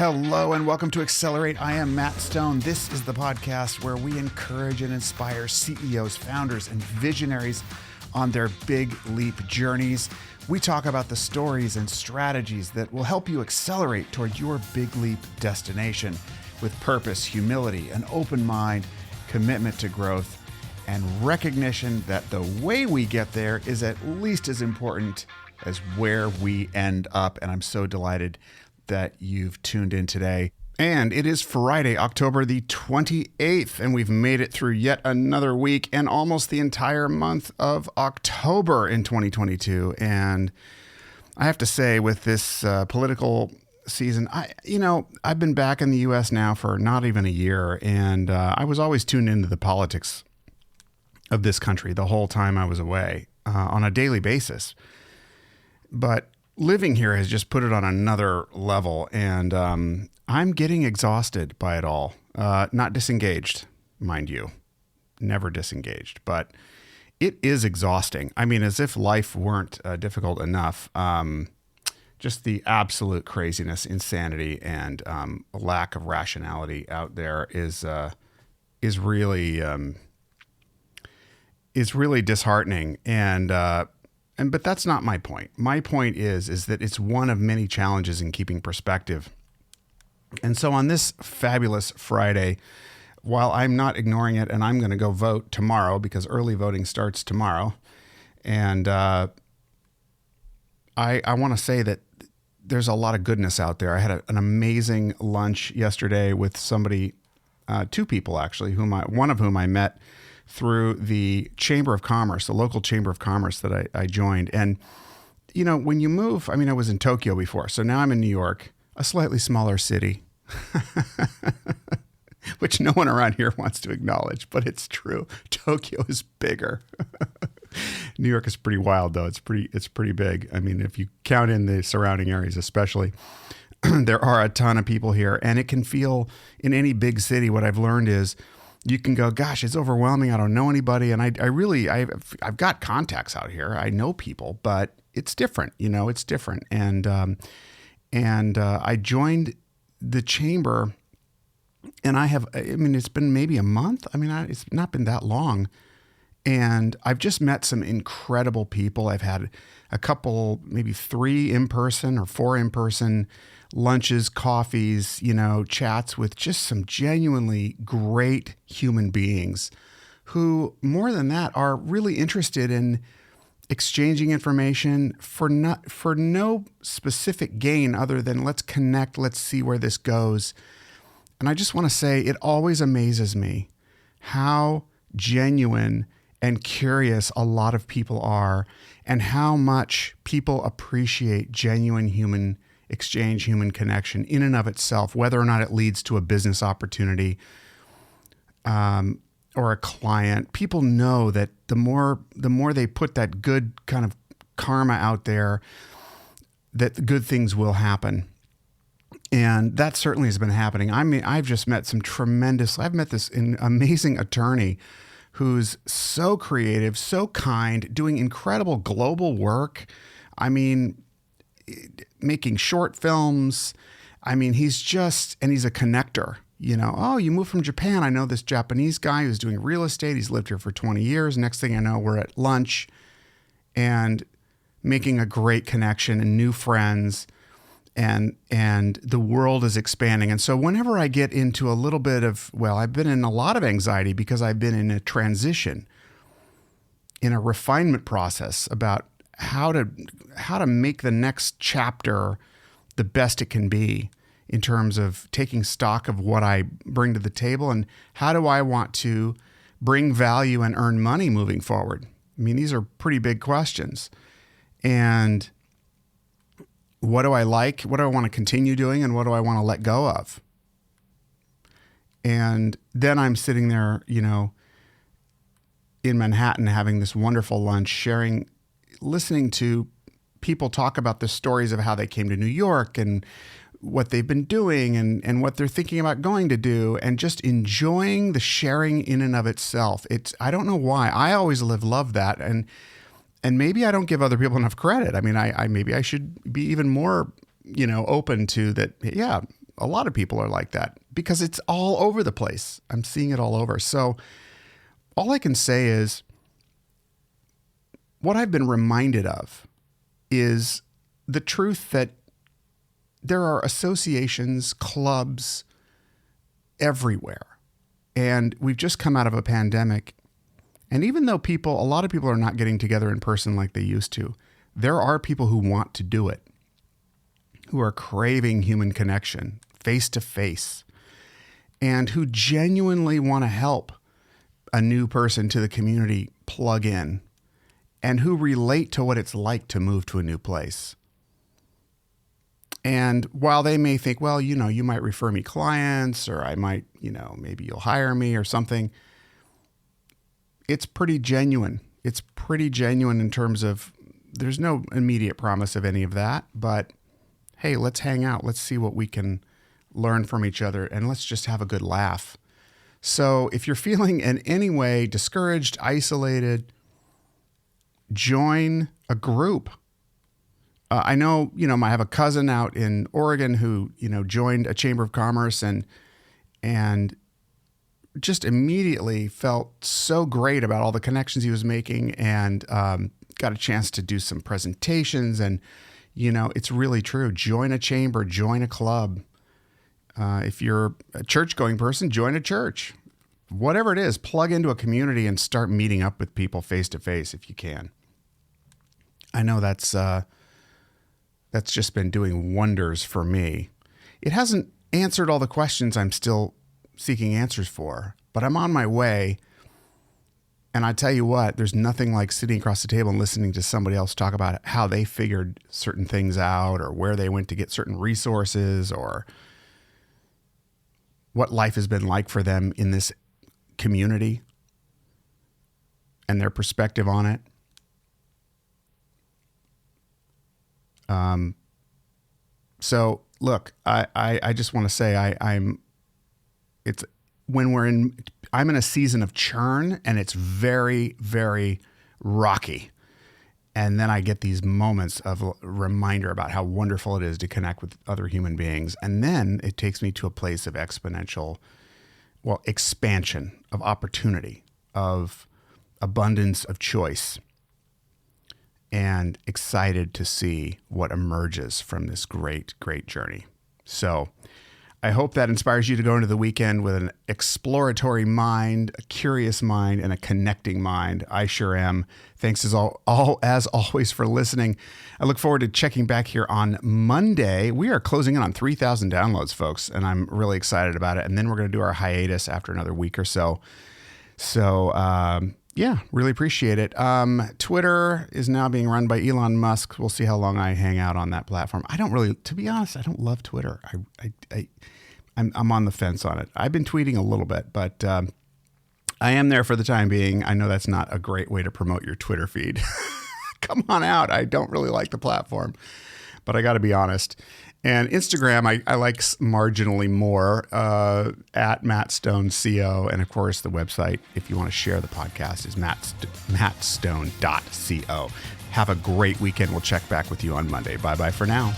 Hello and welcome to Accelerate. I am Matt Stone. This is the podcast where we encourage and inspire CEOs, founders, and visionaries on their big leap journeys. We talk about the stories and strategies that will help you accelerate toward your big leap destination with purpose, humility, an open mind, commitment to growth, and recognition that the way we get there is at least as important as where we end up. And I'm so delighted that you've tuned in today. And it is Friday, October the 28th, and we've made it through yet another week and almost the entire month of October in 2022. And I have to say, with this political season, I've been back in the U.S. now for not even a year, and I was always tuned into the politics of this country the whole time I was away on a daily basis. But living here has just put it on another level, and I'm getting exhausted by it all. Not disengaged, mind you, never disengaged, but it is exhausting. I mean, as if life weren't difficult enough. Just the absolute craziness, insanity, and lack of rationality out there is really disheartening. But that's not my point. My point is that it's one of many challenges in keeping perspective. And so on this fabulous Friday, while I'm not ignoring it, and I'm going to go vote tomorrow because early voting starts tomorrow, and I want to say that there's a lot of goodness out there. I had an amazing lunch yesterday with somebody, two people actually, one of whom I met through the Chamber of Commerce, the local Chamber of Commerce that I joined. And, you know, when you move, I mean, I was in Tokyo before, so now I'm in New York, a slightly smaller city, which no one around here wants to acknowledge, but it's true. Tokyo is bigger. New York is pretty wild, though. It's pretty big. I mean, if you count in the surrounding areas, especially, there are a ton of people here, and it can feel, in any big city, what I've learned is, you can go, gosh, it's overwhelming. I don't know anybody. And I've got contacts out here. I know people, but it's different. You know, it's different. And I joined the chamber, and it's been maybe a month. I mean, it's not been that long. And I've just met some incredible people. I've had a couple, maybe 3 in-person or 4 in-person lunches, coffees, chats with just some genuinely great human beings who, more than that, are really interested in exchanging information for no specific gain other than let's connect, let's see where this goes. And I just want to say, it always amazes me how genuine and curious a lot of people are, and how much people appreciate genuine human exchange, human connection in and of itself, whether or not it leads to a business opportunity or a client. People know that the more they put that good kind of karma out there, that the good things will happen. And that certainly has been happening. I mean, I've met this amazing attorney who's so creative, so kind, doing incredible global work. I mean, making short films. I mean, he's a connector, Oh, you moved from Japan. I know this Japanese guy who's doing real estate. He's lived here for 20 years. Next thing I know, we're at lunch and making a great connection and new friends, and the world is expanding. And so whenever I get into a little bit of, I've been in a lot of anxiety because I've been in a transition, in a refinement process about how to make the next chapter the best it can be in terms of taking stock of what I bring to the table, and how do I want to bring value and earn money moving forward. I mean, these are pretty big questions. And what do I like? What do I want to continue doing? And what do I want to let go of? And then I'm sitting there, in Manhattan having this wonderful lunch, listening to people talk about the stories of how they came to New York and what they've been doing and what they're thinking about going to do, and just enjoying the sharing in and of itself. I don't know why. I always love that. And maybe I don't give other people enough credit. I mean, maybe I should be even more, open to that. Yeah, a lot of people are like that because it's all over the place. I'm seeing it all over. So all I can say is what I've been reminded of is the truth that there are associations, clubs everywhere. And we've just come out of a pandemic. And even though a lot of people are not getting together in person like they used to, there are people who want to do it, who are craving human connection, face to face, and who genuinely want to help a new person to the community plug in, and who relate to what it's like to move to a new place. And while they may think, well, you might refer me clients, or I might, maybe you'll hire me or something, it's pretty genuine. It's pretty genuine in terms of there's no immediate promise of any of that, but hey, let's hang out. Let's see what we can learn from each other, and let's just have a good laugh. So if you're feeling in any way discouraged, isolated, join a group. I know, I have a cousin out in Oregon who, joined a Chamber of Commerce and just immediately felt so great about all the connections he was making, and got a chance to do some presentations. And, it's really true. Join a chamber, join a club. If you're a church-going person, join a church. Whatever it is, plug into a community and start meeting up with people face-to-face if you can. I know that's just been doing wonders for me. It hasn't answered all the questions I'm still seeking answers for, but I'm on my way. And I tell you what, there's nothing like sitting across the table and listening to somebody else talk about how they figured certain things out, or where they went to get certain resources, or what life has been like for them in this community and their perspective on it. So look, I just want to say I'm in a season of churn, and it's very, very rocky. And then I get these moments of reminder about how wonderful it is to connect with other human beings. And then it takes me to a place of expansion, of opportunity, of abundance of choice, and excited to see what emerges from this great, great journey. So I hope that inspires you to go into the weekend with an exploratory mind, a curious mind, and a connecting mind. I sure am. Thanks as always for listening. I look forward to checking back here on Monday. We are closing in on 3,000 downloads, folks, and I'm really excited about it. And then we're going to do our hiatus after another week or so. Yeah, really appreciate it. Twitter is now being run by Elon Musk. We'll see how long I hang out on that platform. To be honest, I don't love Twitter. I'm on the fence on it. I've been tweeting a little bit, but I am there for the time being. I know that's not a great way to promote your Twitter feed. Come on out. I don't really like the platform, but I got to be honest. And Instagram, I like marginally more, at Matt Stone CO. And of course, the website, if you want to share the podcast, is mattstone.co. Have a great weekend. We'll check back with you on Monday. Bye-bye for now.